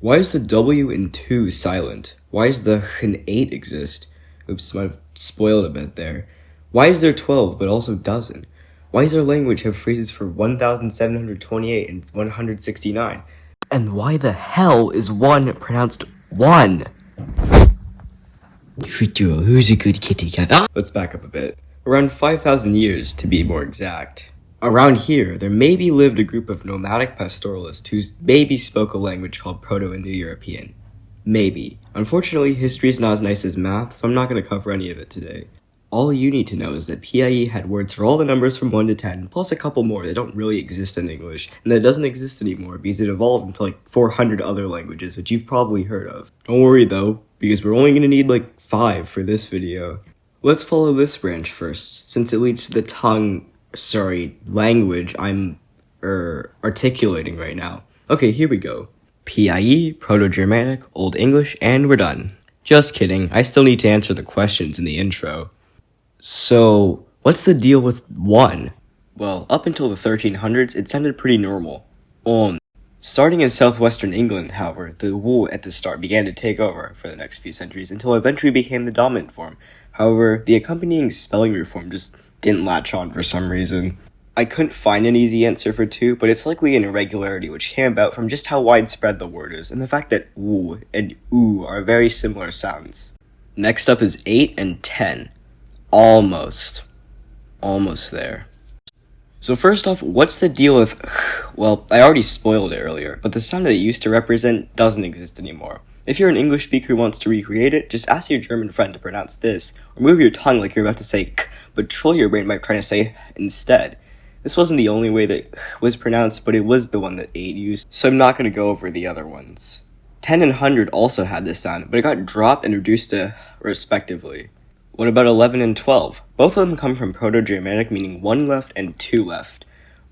Why is the W in 2 silent? Why does the h in 8 exist? Oops, might have spoiled a bit there. Why is there 12 but also doesn't? Why does our language have phrases for 1728 and 169? And why the hell is 1 pronounced 1? Who's a good kitty cat? Let's back up a bit. Around 5,000 years, to be more exact. Around here, there maybe lived a group of nomadic pastoralists who maybe spoke a language called Proto-Indo-European. Maybe. Unfortunately, history is not as nice as math, so I'm not going to cover any of it today. All you need to know is that PIE had words for all the numbers from 1 to 10, plus a couple more that don't really exist in English, and that doesn't exist anymore because it evolved into like 400 other languages, which you've probably heard of. Don't worry though, because we're only going to need like 5 for this video. Let's follow this branch first, since it leads to the language I'm articulating right now. Okay, here we go. PIE, Proto-Germanic, Old English, and we're done. Just kidding, I still need to answer the questions in the intro. So, what's the deal with 1? Well, up until the 1300s, it sounded pretty normal. Starting in southwestern England, however, the W at the start began to take over for the next few centuries until it eventually became the dominant form. However, the accompanying spelling reform just didn't latch on for some reason. I couldn't find an easy answer for 2, but it's likely an irregularity which came about from just how widespread the word is, and the fact that W and oo are very similar sounds. Next up is 8 and 10. Almost there. So first off, what's the deal with well, I already spoiled it earlier, but the sound that it used to represent doesn't exist anymore. If you're an English speaker who wants to recreate it, just ask your German friend to pronounce this, or move your tongue like you're about to say k, but troll your brain by trying to say instead. This wasn't the only way that was pronounced, but it was the one that 8 used, so I'm not going to go over the other ones. 10 and 100 also had this sound, but it got dropped and reduced to respectively. What about 11 and 12? Both of them come from Proto-Germanic, meaning 1 left and 2 left.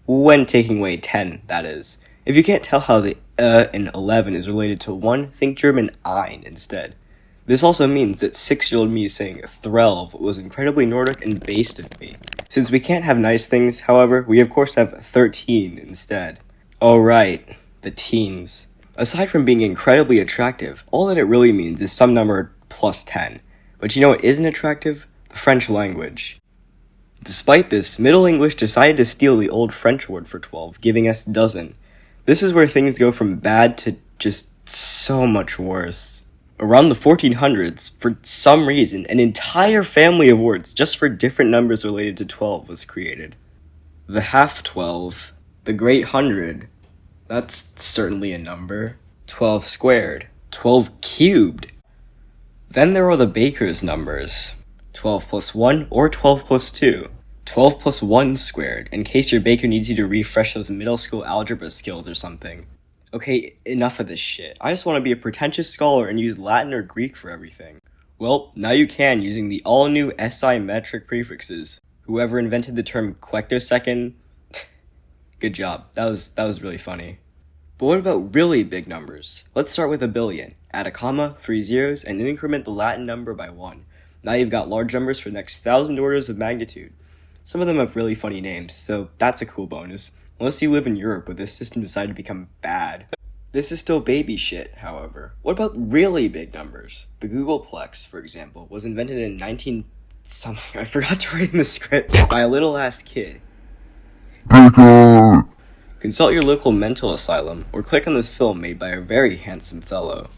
When taking away 10, that is. If you can't tell how the in 11 is related to 1, think German ein instead. This also means that 6-year-old me saying threlv was incredibly Nordic and based in me. Since we can't have nice things, however, we of course have 13 instead. Oh right, the teens. Aside from being incredibly attractive, all that it really means is some number plus 10. But you know what isn't attractive? The French language. Despite this, Middle English decided to steal the old French word for 12, giving us dozen. This is where things go from bad to just so much worse. Around the 1400s, for some reason, an entire family of words just for different numbers related to 12 was created. The half-12, the great hundred, that's certainly a number. 12 squared, 12 cubed. Then there are the baker's numbers, 12 plus 1 or 12 plus 2. 12 plus 1 squared, in case your baker needs you to refresh those middle school algebra skills or something. Okay, enough of this shit. I just want to be a pretentious scholar and use Latin or Greek for everything. Well, now you can using the all-new SI metric prefixes. Whoever invented the term quectosecond, good job. That was really funny. But what about really big numbers? Let's start with a billion. Add a comma, 3 zeros, and increment the Latin number by 1. Now you've got large numbers for the next 1,000 orders of magnitude. Some of them have really funny names, so that's a cool bonus. Unless you live in Europe where this system decided to become bad. This is still baby shit, however. What about really big numbers? The Googleplex, for example, was invented in 19-something. I forgot to write in the script. By a little-ass kid. Consult your local mental asylum, or click on this film made by a very handsome fellow.